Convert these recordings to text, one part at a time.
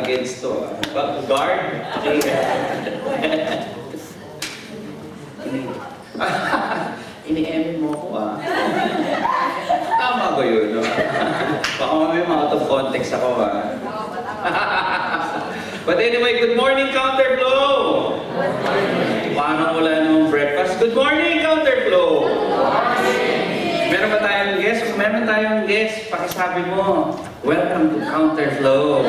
against to. Guard? Ini-emin mo ko Tama ba yun, no? Baka may out of context ako, But anyway, good morning, Counterflow! Paano wala namang breakfast? Good morning, Counterflow! Meron ba tayong guest? Kung meron tayong guest, pakisabi mo, welcome to Counterflow.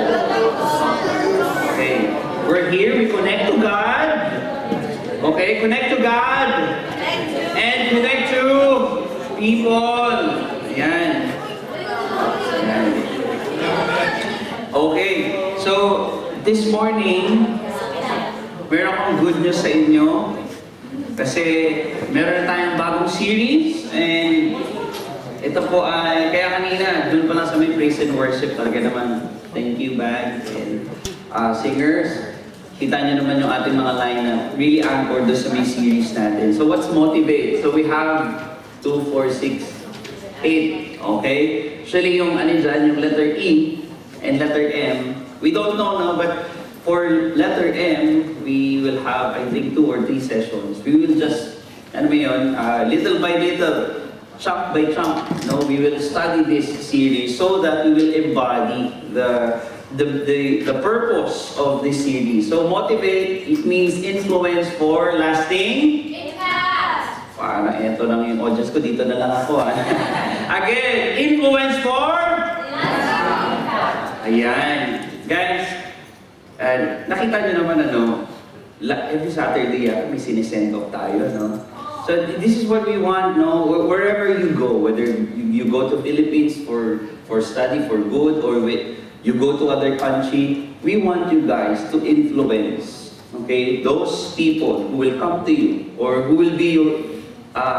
Okay, we're here, we connect to God. Okay, connect to God. And connect to people. Ayan. Ayan. Okay, so this morning, meron akong good news sa inyo. Kasi meron na tayong bagong series. And ito po ay, kaya kanina, dun pa lang sa may praise and worship, talaga naman, thank you band and singers. Kita nyo naman yung ating mga lineup. Really anchored doon sa may series natin. So what's motivate? So we have 2, 4, 6, 8. Okay? Actually yung ano dyan, yung letter E and letter M, we don't know now, but for letter M, we will have, I think, 2 or 3 sessions. We will just, ano mo yun, little by little, chunk by chunk, we will study this series so that we will embody the purpose of this series. So motivate, it means influence for lasting impact. Para eto lang yung audience ko, dito na lang ako. Again, influence for lasting impact. Ayan. Guys, nakita nyo naman every Saturday may sinesend off tayo, So this is what we want, wherever you go, whether you go to Philippines for study, for good, or you go to other country, we want you guys to influence, okay, those people who will come to you, or who will be your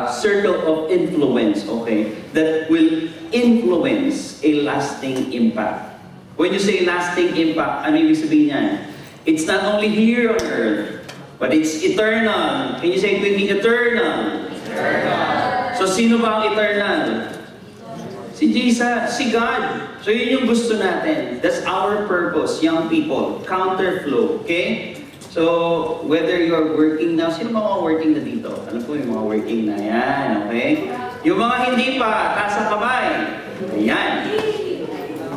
circle of influence, okay, that will influence a lasting impact. When you say lasting impact, ano ibig sabihin niyan? It's not only here on earth, but it's eternal. Can you say it with me? Eternal. Eternal. So sino ba ang eternal? Si Jesus, si God. So yun yung gusto natin. That's our purpose, young people. Counterflow, okay? So, whether you're working now, sino mga working na dito? Alam ko yung mga working na yan, okay? Yung mga hindi pa, taas ang kamay. Ayan.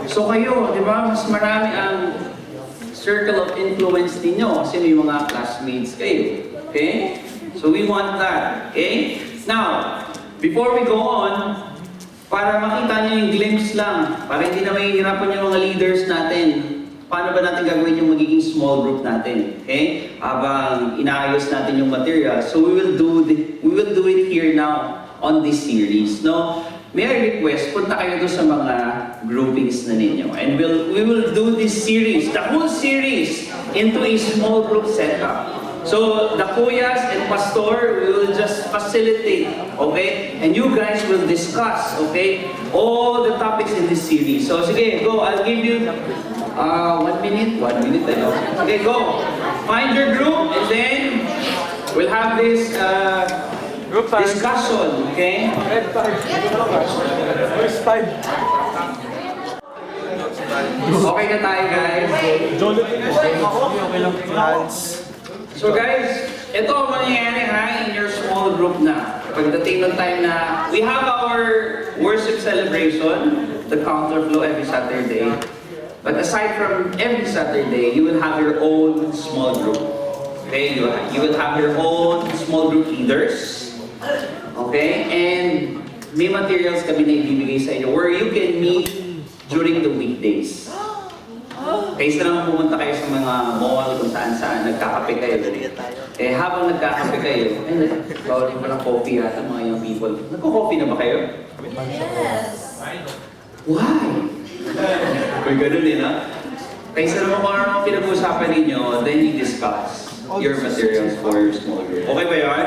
So kayo, di ba, mas marami ang circle of influence ninyo kasi may mga classmates kayo. Okay? So we want that. Okay? Now, before we go on, para makita nyo yung glimpse lang, para hindi na mahihirapan yung mga leaders natin, paano ba natin gagawin yung magiging small group natin? Okay? Habang inaayos natin yung material. So we will do it here now on this series. No? May I request, punta kayo doon sa mga groupings na ninyo. And we will do this series, the whole series, into a small group setup. So, the kuyas and pastor, we will just facilitate, okay? And you guys will discuss, okay? All the topics in this series. So, sige, go. I'll give you 1 minute. 1 minute, Okay, go. Find your group, and then we'll have this discussion, okay? Okay na tayo, guys. So guys, ito ang mangyayari in your small group na. Pagdating ng time na we have our worship celebration, the Counterflow every Saturday. But aside from every Saturday, you will have your own small group. Okay, you will have your own small group leaders. Okay, and may materials kami na ibibigay sa inyo where you can meet during the weekdays. Kaysa naman pumunta kayo sa mga mall kung saan nagkakape kayo. Eh habang nagkakape kayo, bawal yung palang coffee yata mga young people. Nagko-coffee na ba kayo? Yes. Why? May ganun din, ha? Kaysa naman kung ano pinag-uusapan ninyo, then you discuss your materials for your small group. Okay ba yun?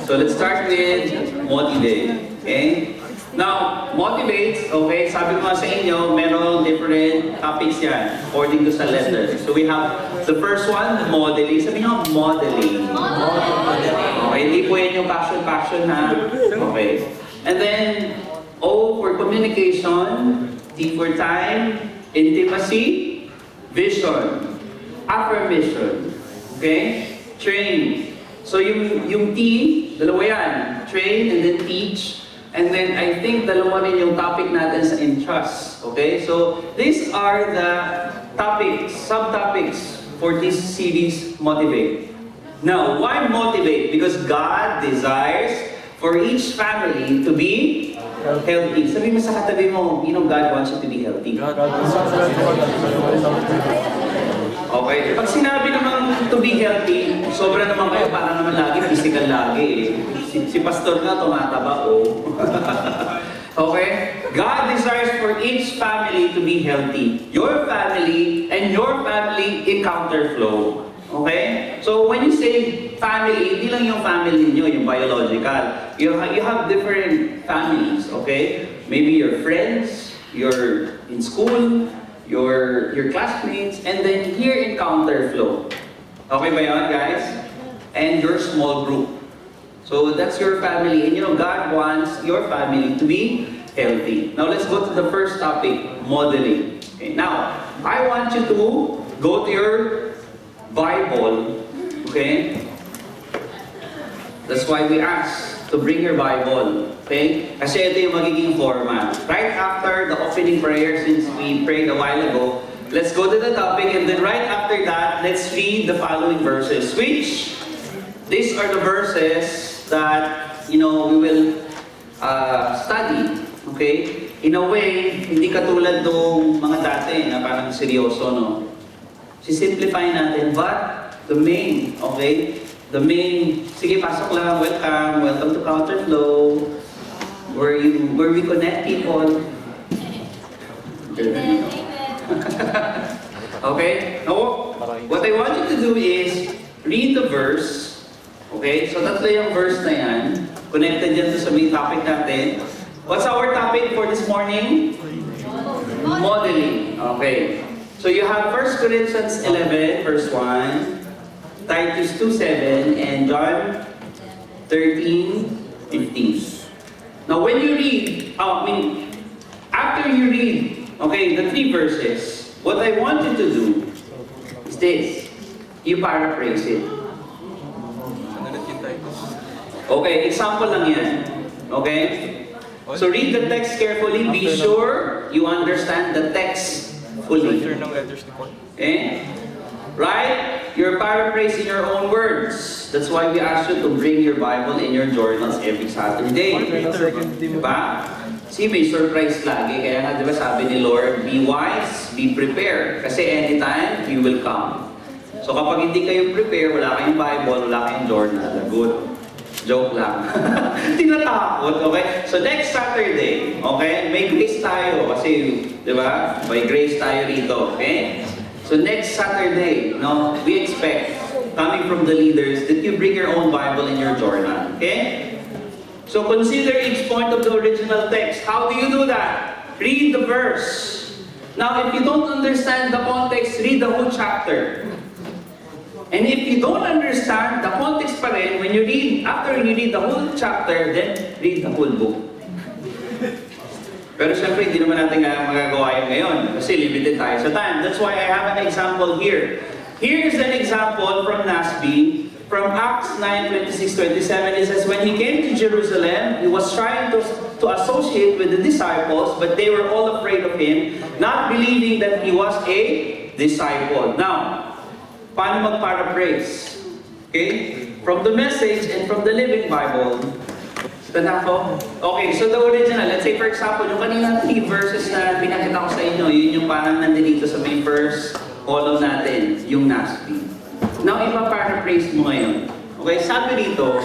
So let's start with motivate. Okay? Now, motivate, okay, sabi ko nga sa inyo, meron different topics yan according to sa letter. So we have the first one, modeling. Sabi nyo, modeling. Okay, hindi po yan yung passion ha. Okay. And then, O for communication, T for time, intimacy, vision, affirmation, okay? Train. So yung T, dalawa yan. Train and then teach. And then I think dalawa rin yung topic natin sa entrust. Okay? So these are the topics, subtopics for this series, Motivate. Now, why motivate? Because God desires for each family to be healthy. Sabi mo sa katabi mo, you know God wants you to be healthy. Okay. Pag sinabi naman to be healthy, sobra naman kayo, para naman lagi physical lagi eh. Si pastor nga tumataba oh. Okay? God desires for each family to be healthy. Your family and your family encounter flow. Okay? So when you say family, hindi lang yung family niyo, yung biological. You have different families, okay? Maybe your friends, you're in school, your classmates, and then here encounter flow. Okay ba yun, guys? And your small group. So that's your family, and you know God wants your family to be healthy. Now let's go to the first topic, modeling. Okay, now I want you to go to your Bible, okay? That's why we ask to bring your Bible, okay? Kasi ito yung magiging format. Right after the opening prayer, since we prayed a while ago, let's go to the topic, and then right after that, let's read the following verses, which these are the verses that, you know, we will study, okay? In a way, hindi katulad nung mga dati na parang seryoso, no? Sisimplify natin, but the main, okay? The main, sige, pasok lang, welcome to Counterflow, where we connect people. Okay? Now, what I want you to do is read the verse. Okay? So, tatlo yung verse na yan. Connected yan to sa main topic natin. What's our topic for this morning? Modeling. Okay. So, you have 1 Corinthians 11, verse 1, Titus 2:7, and John 13:15. Now, when you read, after you read, okay, the three verses, what I want you to do is this. You paraphrase it. Okay, example lang yan. Okay? So read the text carefully. Be sure you understand the text fully. Okay? Right? You're paraphrasing your own words. That's why we ask you to bring your Bible in your journals every Saturday. Diba? See, may surprise lagi. Kaya nga, diba sabi ni Lord, be wise, be prepared. Kasi anytime, He will come. So kapag hindi kayo prepare, wala kayong Bible, wala kayong journal, good. Joke lang. Tinatakot, okay? So next Saturday, okay? May grace tayo kasi, di ba? May grace tayo rito, okay? So next Saturday, no, we expect, coming from the leaders, that you bring your own Bible in your journal, okay? So consider each point of the original text. How do you do that? Read the verse. Now, if you don't understand the context, read the whole chapter. And if you don't understand the context pa rin, when you read, after you read the whole chapter, then read the whole book. Pero syempre, hindi naman natin magagawa yun ngayon kasi limited tayo sa time. That's why I have an example here. Here's an example from NASB, from Acts 9:26-27. It says, when he came to Jerusalem, he was trying to associate with the disciples, but they were all afraid of him, not believing that he was a disciple. Now, paano mag-paraphrase? Okay? From the Message and from the Living Bible. Tanda ko? Okay, so the original. Let's say for example, yung kanina 3 verses na pinakita ko sa inyo, yun yung parang nandito sa main first column natin, yung NASB. Now, ipa-paraphrase mo ngayon. Okay, sabi dito,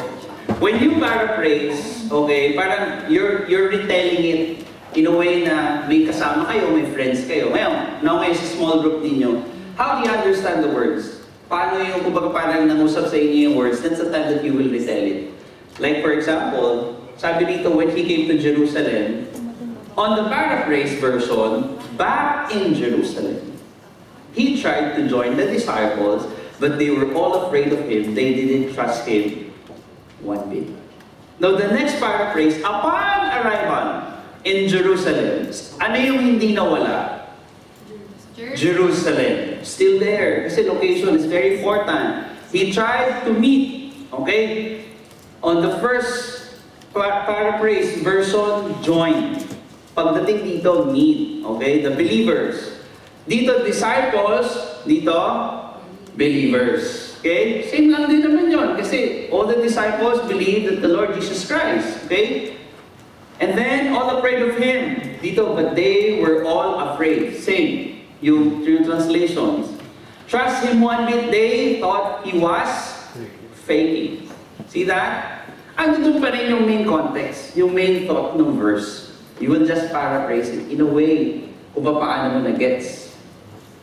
when you paraphrase, okay, parang you're retelling it in a way na may kasama kayo, may friends kayo. Ngayon, ngayon sa small group ninyo, how do you understand the words? Paano yung, kumbaga parang nangusap sa inyo yung words, that's the time that you will retell it. Like for example, sabi dito, when he came to Jerusalem, on the paraphrase version, back in Jerusalem, he tried to join the disciples, but they were all afraid of him. They didn't trust him one bit. Now the next paraphrase, upon arrival in Jerusalem, ano yung hindi nawala? Jerusalem. Still there. Kasi location is very important. He tried to meet. Okay? On the first paraphrase version, join. Pagdating dito, meet. Okay? The believers. Dito, disciples. Dito, believers. Okay? Same lang din naman yun. Kasi all the disciples believed that the Lord Jesus Christ. Okay? And then, all afraid of Him. Dito, but they were all afraid. Same. Yung translations. Trust Him one bit, they thought He was faking. See that? Andun pa rin yung main context, yung main thought ng verse. You will just paraphrase it in a way kung paano mo na-gets.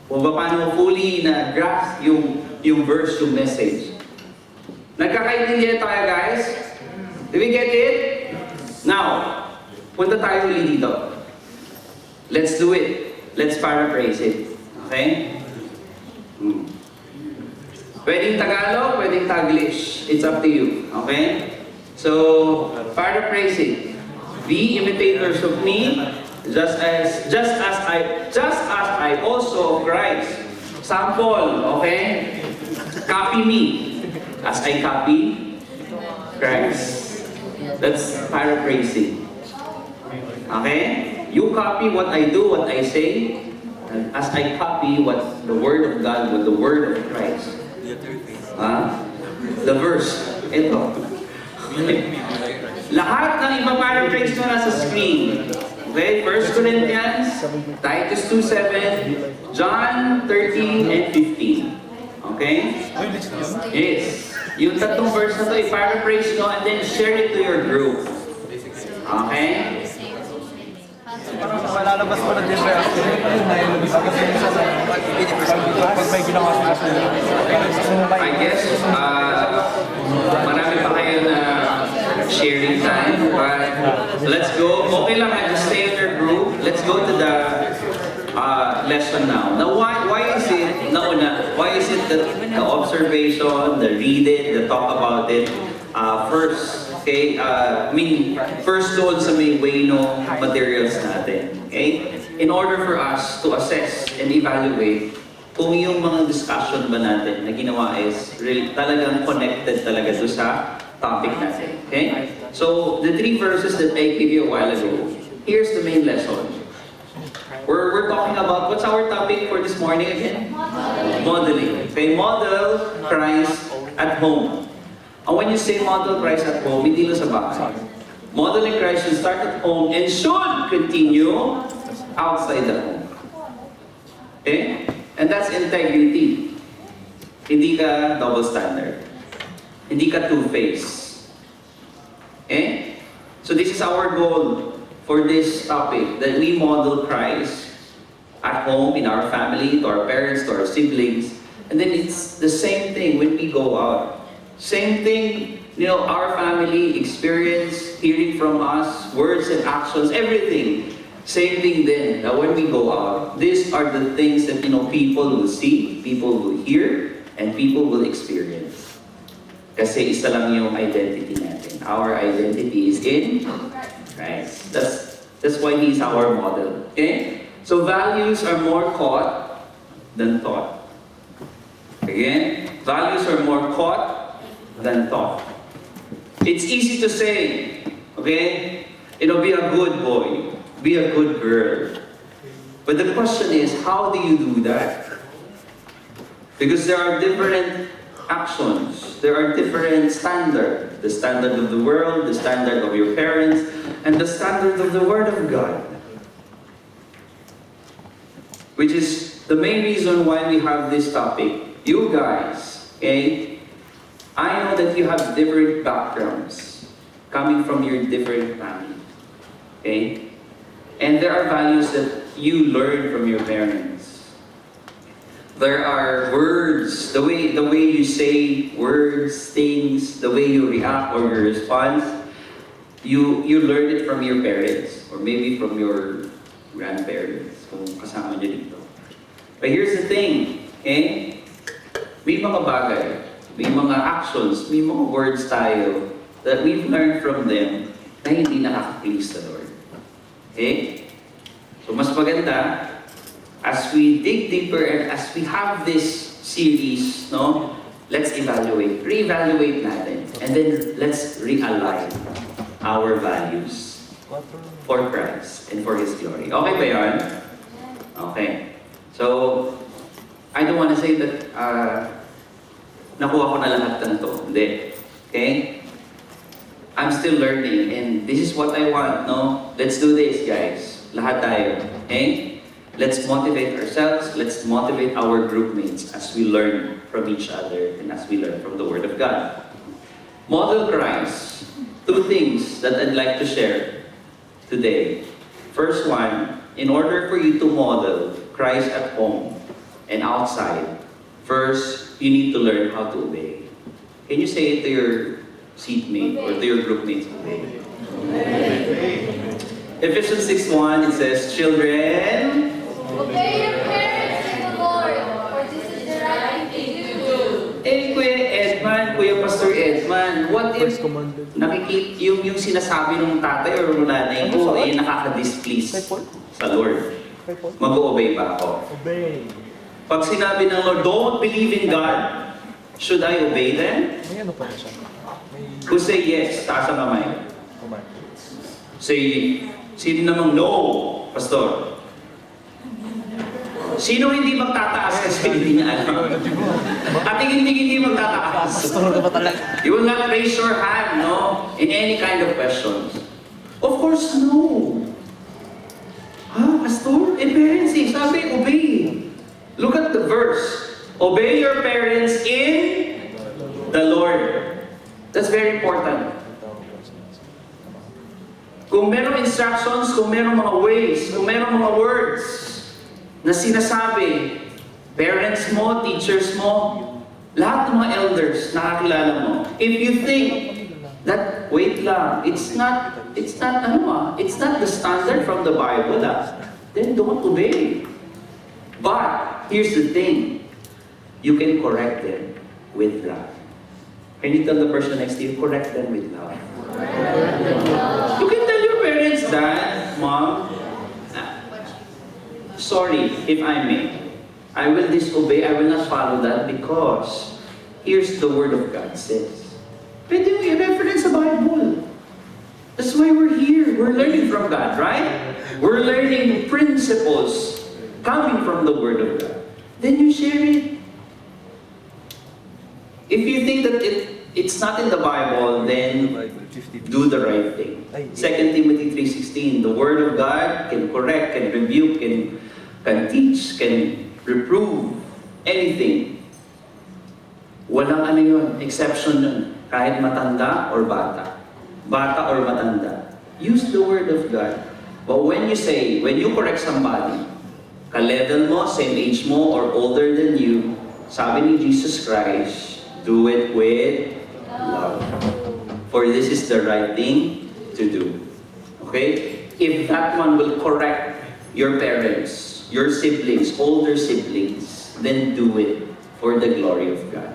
Kung paano mo fully na-grasp yung verse, yung message. Nagkakaintindihan tayo, guys? Did we get it? Now, punta tayo ulit dito. Let's do it. Let's paraphrase it. Okay? Pwedeng Tagalog, pwedeng Taglish. It's up to you. Okay? So, paraphrasing. Be imitators of me, just as I also of Christ. Sample, okay? Copy me, as I copy Christ. That's paraphrasing. Okay? You copy what I do, what I say, as I copy what the Word of God, what the Word of Christ. The verse. Ito. Lahat ng ipaparaphrase mo nasa screen. Okay? 1 Corinthians, Titus 2:7, John 13 and 15. Okay? Yes. Yung tatlong verse na to, iparaphrase mo and then share it to your group. Okay? Parang lalabas mo na din sa pag may ginawa sa I guess, marami pa kayo na sharing time, but let's go. Okay lang, just stay in your group. Let's go to the lesson now. Now, why is it, why is it that the observation, the read it, the talk about it, first, okay, first doon sa may way no materials natin, okay? In order for us to assess and evaluate kung yung mga discussion ba natin na ginawa is really, talagang connected talaga doon sa topic natin, okay? So, the three verses that I gave you a while ago, here's the main lesson. We're talking about, what's our topic for this morning again? Modeling. Okay, model Christ at home. And when you say model Christ at home, hindi lang sa bahay. Modeling Christ should start at home and should continue outside the home. Okay? And that's integrity. Hindi ka double standard. Hindi ka two-faced. Okay? So this is our goal for this topic, that we model Christ at home, in our family, to our parents, to our siblings. And then it's the same thing when we go out. Same thing, our family experience, hearing from us, words and actions, everything. Same thing then, that when we go out, these are the things that people will see, people will hear, and people will experience. Kasi isa lang yung identity natin. Our identity is in Christ. That's why He's our model. Okay? So values are more caught than taught. Again, values are more caught than taught. It's easy to say, okay, be a good boy, be a good girl. But the question is, how do you do that? Because there are different actions, there are different standards. The standard of the world, the standard of your parents, and the standard of the Word of God. Which is the main reason why we have this topic. You guys, okay, I know that you have different backgrounds coming from your different family. Okay? And there are values that you learn from your parents. There are words, the way you say words, things, the way you react or your response, you learn it from your parents or maybe from your grandparents kung kasama nyo dito. But here's the thing, okay? May mga bagay, may mga actions, may mga words tayo that we've learned from them na hindi nakaka-please the Lord. Okay? So mas maganda, as we dig deeper and as we have this series, no, let's evaluate, reevaluate natin, and then let's realign our values for Christ and for His glory. Okay ba yun? Okay. So, I don't want to say that nakuha ko na lahat ng to. Hindi. Okay? I'm still learning and this is what I want, no? Let's do this, guys. Lahat tayo. Okay? Let's motivate ourselves. Let's motivate our group mates as we learn from each other and as we learn from the Word of God. Model Christ. Two things that I'd like to share today. First one, in order for you to model Christ at home and outside, first, you need to learn how to obey. Can you say it to your seatmate or to your group mates? Ephesians 6:1, it says, "Children, Obey your parents in the Lord, for this is the right thing to do." Kuya Edman, Kuya Pastor Edman, what if First commanded. nakikita yung sinasabi ng tatay or nanay ko nakaka-displease sa Lord? Mag-o-obey ba ako? Obey. Pag sinabi ng Lord, don't believe in God, should I obey them? May ano pa siya? May Who say yes? Taas ang kamay. command. Say, sino namang no, Pastor? Sino hindi magtataas kasi hindi niya alam? At hindi magtataas. Pastor ka pa talaga. You will not raise your hand, no? In any kind of questions. Of course, no. Pastor? Parents sabi, obey. Look at the verse. Obey your parents in the Lord. That's very important. Kung merong instructions, kung merong mga ways, kung merong mga words na sinasabi, parents mo, teachers mo, lahat ng mga elders, nakakilala mo. If you think that, wait lang, it's not the standard from the Bible, then don't obey. But, here's the thing, you can correct them with love. Can you tell the person next to you, correct them with love? You can tell your parents that, Mom, sorry if I may. I will disobey, I will not follow that because here's the Word of God says. Pwede yung i-reference sa Bible. That's why we're here. We're learning from God, right? We're learning principles coming from the Word of God. Then you share it. If you think that it's not in the Bible, then do the right thing. 2 Timothy 3:16, the Word of God can correct, can rebuke, can teach, can reprove, anything. Walang ano yun, exception yun. Kahit matanda or bata. Bata or matanda. Use the Word of God. But when you correct somebody, ka-level mo, same age mo, or older than you, sabi ni Jesus Christ, do it with love. For this is the right thing to do. Okay? If that one will correct your parents, your siblings, older siblings, then do it for the glory of God.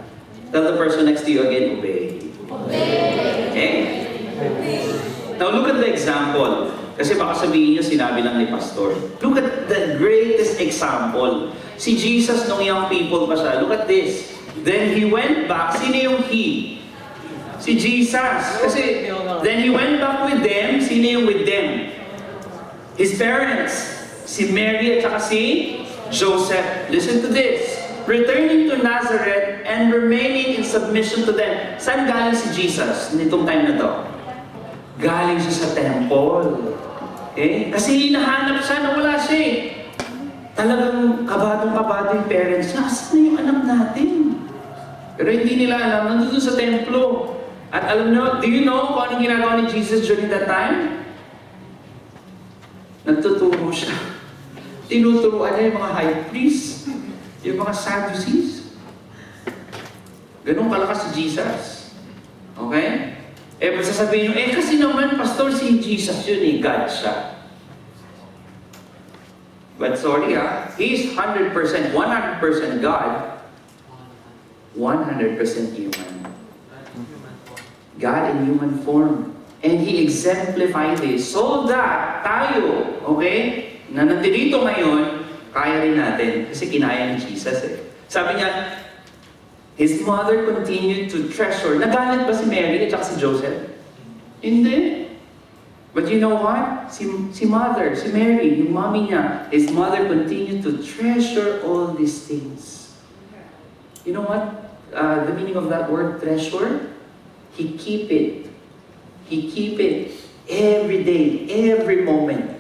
Tell the person next to you again, obey. Okay? Now look at the example. Kasi baka sabihin nyo, sinabi lang ni Pastor. Look at the greatest example. Si Jesus nung young people pa siya. Look at this. Then He went back. Sino yung He? Si Jesus. Kasi then He went back with them. Sino yung with them? His parents. Si Mary at saka si Joseph. Listen to this. Returning to Nazareth and remaining in submission to them. Saan galing si Jesus nitong time na to? Galing siya sa temple. Okay? Kasi hinahanap siya na wala siya eh. Talagang kabadong-kabado yung parents niya. Asan na yung anak natin? Pero hindi nila alam, nandun sa templo. At alam nyo, do you know kung anong ginagawa ni Jesus during that time? Nagtuturo siya. Tinuturuan niya yung mga high priests, yung mga Sadducees. Ganun kalakas si Jesus. Okay? Sasabihin nyo, kasi naman, Pastor, si Jesus yun eh, God siya. But sorry He's 100%, 100% God, 100% human. God in human form. And He exemplified this so that tayo, okay, na nandito ngayon, kaya rin natin. Kasi kinaya ni Jesus eh. Sabi niya, his mother continued to treasure. Nagalit ba si Mary at saka si Joseph? Hindi. But you know what? Si mother, si Mary, yung mommy niya, his mother continued to treasure all these things. You know what? The meaning of that word, treasure? He keep it. He keep it every day, every moment.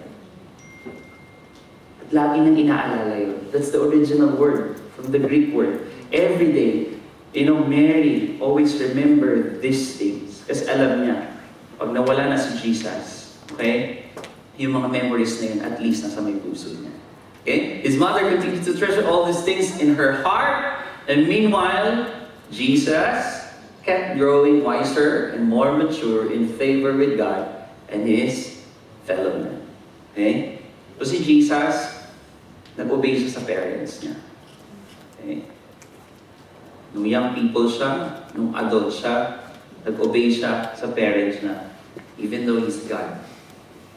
At lagi nang inaalala yun. That's the original word from the Greek word. Every day. You know, Mary always remember these things. Kasi alam niya, pag nawala na si Jesus, okay, yung mga memories na yun, at least nasa may puso niya. Okay? His mother continued to treasure all these things in her heart, and meanwhile, Jesus kept growing wiser and more mature in favor with God and His fellow men. Okay? So si Jesus, nag-obey siya sa parents niya. Okay? Nung young people siya, nung adult siya, nag-obey siya sa parents niya. Even though He's God,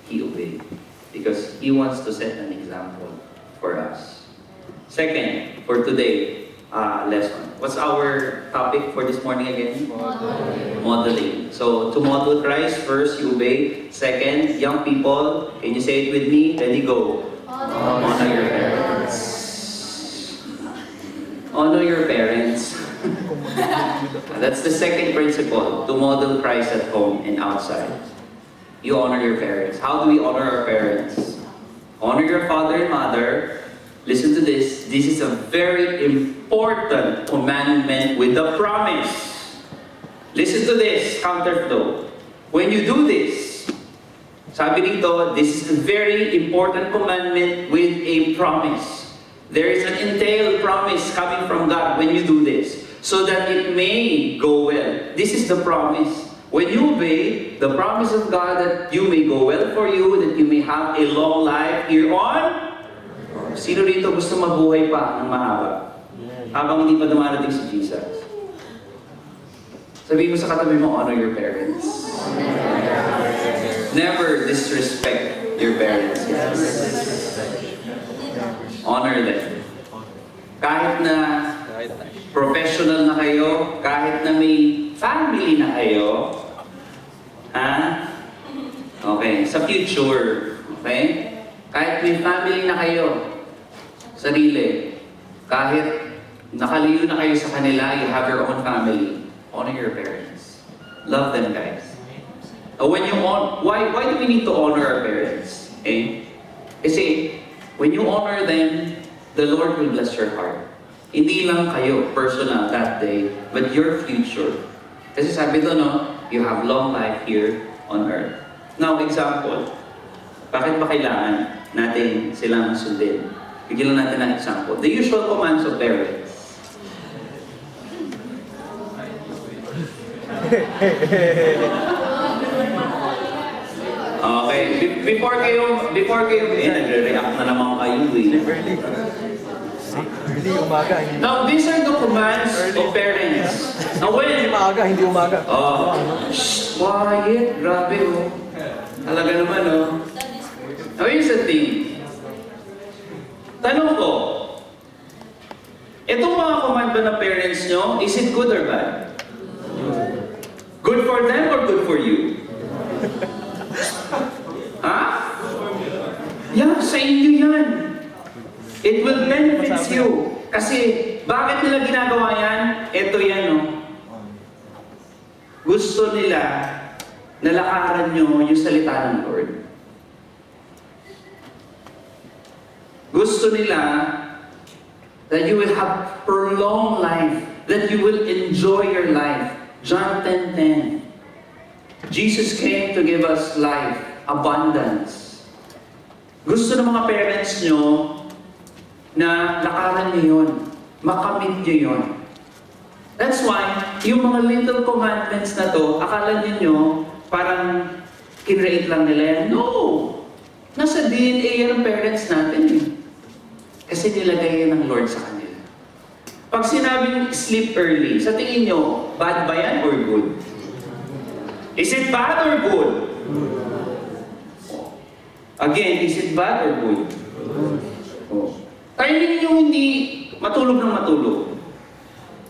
He obeyed. Because He wants to set an example for us. Second, for today, lesson. What's our topic for this morning again? Modeling. So, to model Christ, first, you obey. Second, young people, can you say it with me? Ready, go. Honor your parents. Honor your parents. That's the second principle, to model Christ at home and outside. You honor your parents. How do we honor our parents? Honor your father and mother. Listen to this. This is a very important commandment with a promise. Listen to this, counterflow. When you do this, sabi dito, this is a very important commandment with a promise. There is an entailed promise coming from God when you do this, so that it may go well. This is the promise. When you obey the promise of God that you may go well for you, that you may have a long life here on. Sino rito gusto mabuhay pa ng mahaba? Habang hindi pa dumarating si Jesus. Sabihin mo sa katabi mo, honor your parents. Never disrespect your parents. Yes. Honor them. Kahit na professional na kayo, kahit na may family na kayo, okay, sa future, okay? Kahit may family na kayo, sarili, kahit nakaliyo na kayo sa kanila, you have your own family, honor your parents. Love them, guys. Why do we need to honor our parents? Okay? Kasi, when you honor them, the Lord will bless your heart. Hindi lang kayo, personal, that day, but your future. Kasi sabi doon, no, you have long life here on earth. Now, example, bakit ba kailangan natin silang sundin? Bigyan lang natin ng example. The usual commands of parents. Okay, before kayo, nagre-react na naman kayo eh. Hindi umaga, hindi. Now, these are the commands of parents. Now, Hindi umaga, hindi umaga. Shh, quiet, grabe oh. Talaga naman oh. Now, here's the thing. Tanong ko, itong mga command ba ng parents nyo, is it good or bad? Good for them or good for you? Ha? Yeah, sa inyo yan. It will benefit you. Kasi, bakit nila ginagawa yan? Ito yan, no? Gusto nila na lakaran nyo yung salita ng Lord. Gusto nila that you will have prolonged life, that you will enjoy your life. John 10:10. Jesus came to give us life, abundance. Gusto ng mga parents nyo na lakaran niyo yun, makamit niyo yun. That's why, yung mga little commandments na to, akala niyo parang kinreate lang nila yan. No! Nasa DNA yan ng parents natin eh. Kasi nilagay yan ng Lord sa kanila. Pag sinabing sleep early, sa tingin nyo, bad ba yan or good? Is it bad or good? Again, is it bad or good? Oh. Try ninyo hindi matulog ng matulog.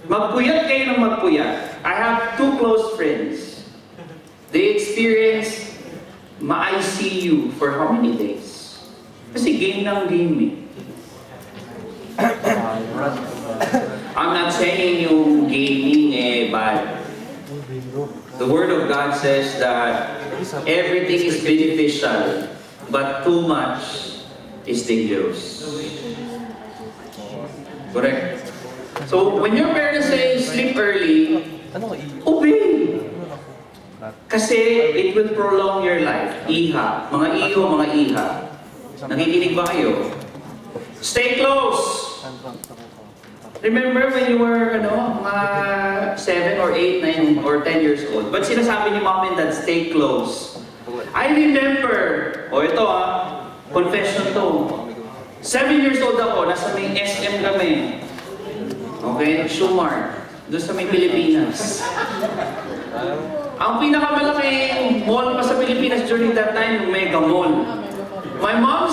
Magpuyat kayo ng magpuyat. I have two close friends. They experience ma-ICU for how many days? Kasi game ng game eh. I'm not saying yung gaming eh bad. The Word of God says that everything is beneficial, but too much is dangerous. Correct? So, when your parents say sleep early, obey. Kasi it will prolong your life. Iha. Mga iyo, mga iha. Nakikinig ba kayo? Stay close. Remember when you were, mga 7 or 8, 9, or 10 years old? Ba't sinasabi ni mom and dad, stay close? I remember, ito confession to. 7 years old ako, nasa may SM kami. Okay, Shumar, doon sa may Pilipinas. Ang pinakamalaking mall pa sa Pilipinas during that time, Mega Mall. My mom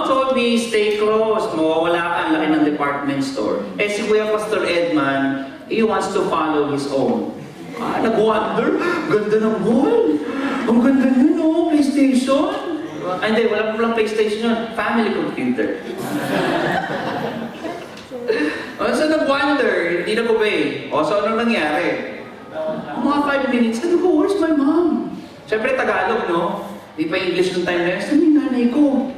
told me, stay close, mawawala ka, ang laki ng department store. Eh si Kuya Pastor Edman, he wants to follow his own. Nag-wonder, ganda ng mall. Ang ganda nun, PlayStation. Hindi, wala pa lang PlayStation yun, family computer. So nag-wonder, hindi nag-obey. So anong nangyari? Mga 5 minutes, sabi ko, where's my mom? Siyempre Tagalog, no? Hindi pa English ng time na yun. Sabi yung nanay ko.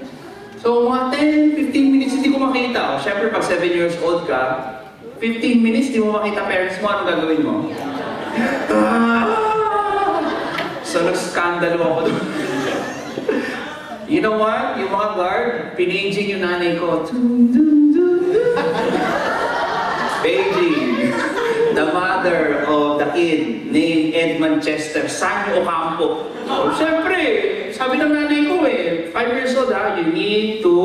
So mga 10, 15 minutes hindi ko makita. Siyempre pag 7 years old ka, 15 minutes hindi mo makita parents mo, anong gagawin mo? So nag-skandalo ako doon. You know what? Yung mga guard, pinaging yung nanay ko. Paging, the mother of the kid named Edmund Chester, Sanyo Ocampo. Siyempre, sabi ng nanay ko 5 years old you need to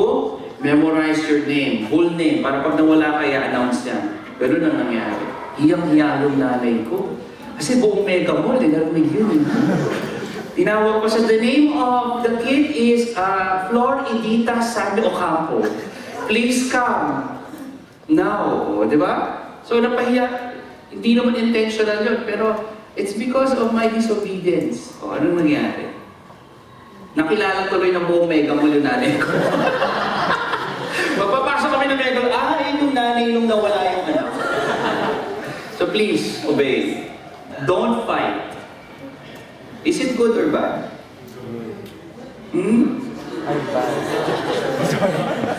memorize your name, whole name, para pag nawala ka, i-announce yan. Pero nang nangyari, hiyang-hiya yung nanay ko. Kasi buong Mega Mall, narinig yun. Tinawag ko sa the name of the kid is Flor Edita Sanyo Ocampo. Please come. Now, di ba? So napahiya, hindi naman intentional yun, pero it's because of my disobedience. Anong nangyari? Nakilala tuloy ng buong Mega Mall yung nanay ko. Magpapasok kami ng Mega Mall, yung nanay nung nawala yung anak. So please, obey. Don't fight. Is it good or bad?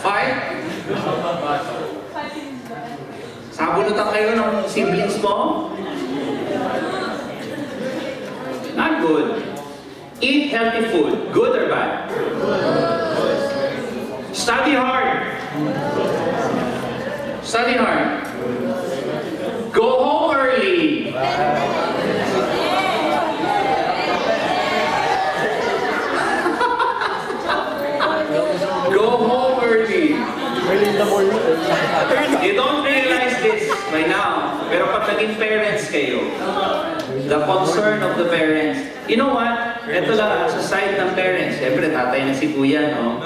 Fight? Sabunutan kayo ng siblings mo? Not good. Eat healthy food. Good or bad? Study hard. Study hard. Go home early. Go home early. You don't realize this by now. Pero pag naging parents kayo, the concern of the parents, you know what? Ito lang, sa side ng parents, siyempre tatay na si kuya, no?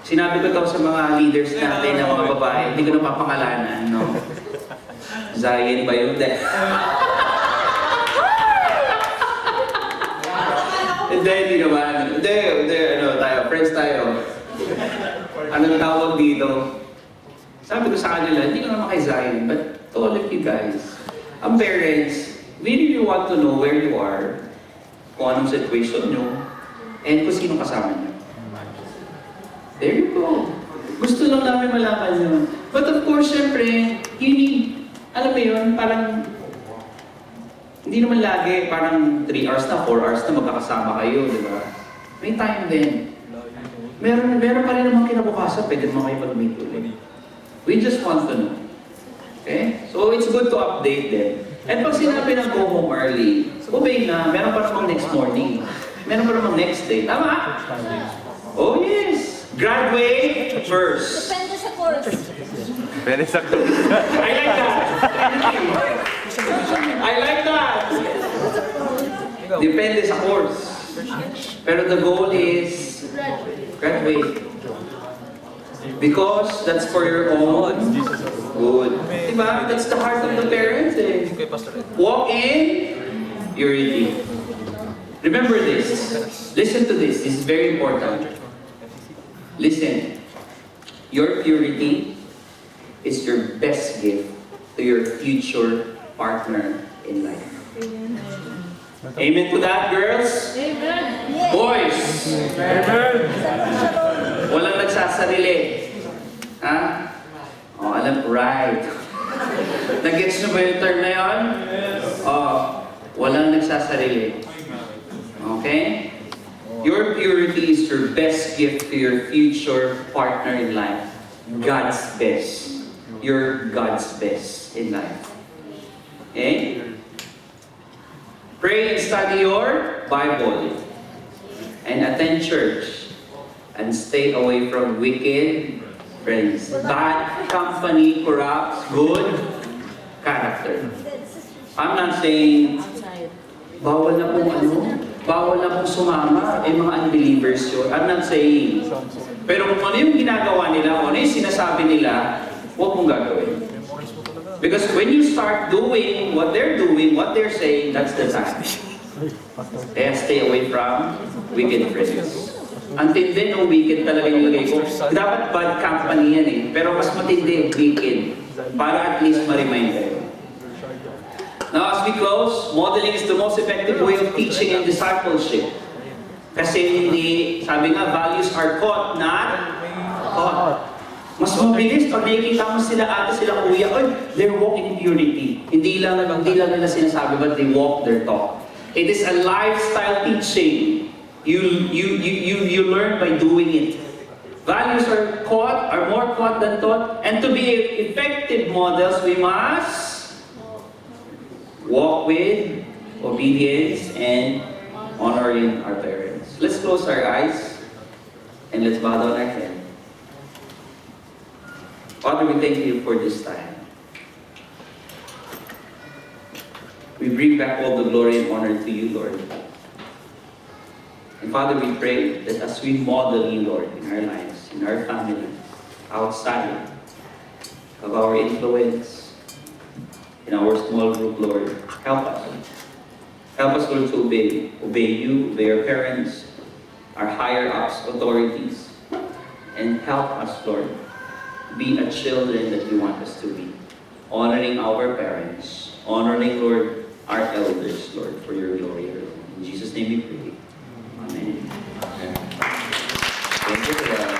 Sinabi ko to sa mga leaders natin ng mga babae, hindi ko na papangalanan, no? Zion ba yun? Hindi naman. Hindi, tayo, friends tayo. Anong tawag dito? Sabi ko sa kanila, hindi ko naman kay Zion, but to all of you guys, ang parents, we really want to know where you are, kung anong situation nyo, and kung sino kasama nyo. There you go. Gusto lang namin malaman nyo. But of course, syempre, you need, alam mo yun, parang, hindi naman lagi, parang 3 hours na, 4 hours na magkakasama kayo, di ba? May time din. Meron pa rin naman kinabukasan, pwede naman kayo mag-meet ulit. We just want to know. Okay? So it's good to update them. And pag sinabi ng go home early, obey na, meron pa namang next morning. Meron pa namang next day. Tama? Oh yes! Graduate first. Depende sa course. Pwede sa I like that. I like that. Depende sa course. Pero the goal is graduate. Because that's for your own good. Diba? That's the heart of the parents eh. Kay Pastor Ed. Walk in purity. Remember this. Listen to this. This is very important. Listen. Your purity is your best gift to your future partner in life. Amen to that, girls? Amen. Boys! Walang nagsasarili. Ha? Oh, alam, right. Nag-gets nyo ba yung term na yun? Oh, walang nagsasarili. Okay? Your purity is your best gift to your future partner in life. God's best. You're God's best in life. Okay? Pray and study your Bible. And attend church. And stay away from wicked friends. Bad company corrupts good character. I'm not saying bawal na pong bawal na pong sumama, mga unbelievers yun. I'm not saying. Pero kung ano yung ginagawa nila, kung ano yung sinasabi nila, huwag mong gagawin. Because when you start doing what they're doing, what they're saying, that's the time. Kaya stay away from wicked friends. Ang tindi ng wicked talaga yung lagay ko. Dapat bad company yan eh. Pero mas matindi wicked. Para at least ma-remind kayo. Now as we close, modeling is the most effective way of teaching and discipleship. Kasi hindi, sabi nga, values are taught, not taught. Mas mabilis pag nakikita mo sila ate, sila kuya, oy, they're walking in purity. Hindi lang nila sinasabi, but they walk their talk. It is a lifestyle teaching. You learn by doing it. Values are caught, are more caught than taught. And to be effective models, we must walk with obedience and honoring our parents. Let's close our eyes and let's bow down our head. Father, we thank you for this time. We bring back all the glory and honor to you, Lord. And Father, we pray that as we model you, Lord, in our lives, in our family, outside of our influence, in our small group, Lord, help us. Help us, Lord, to obey. Obey you, obey our parents, our higher-ups, authorities. And help us, Lord, be a children that you want us to be. Honoring our parents, honoring, Lord, our elders, Lord, for your glory. In Jesus' name we pray. Amen. Thank you for that.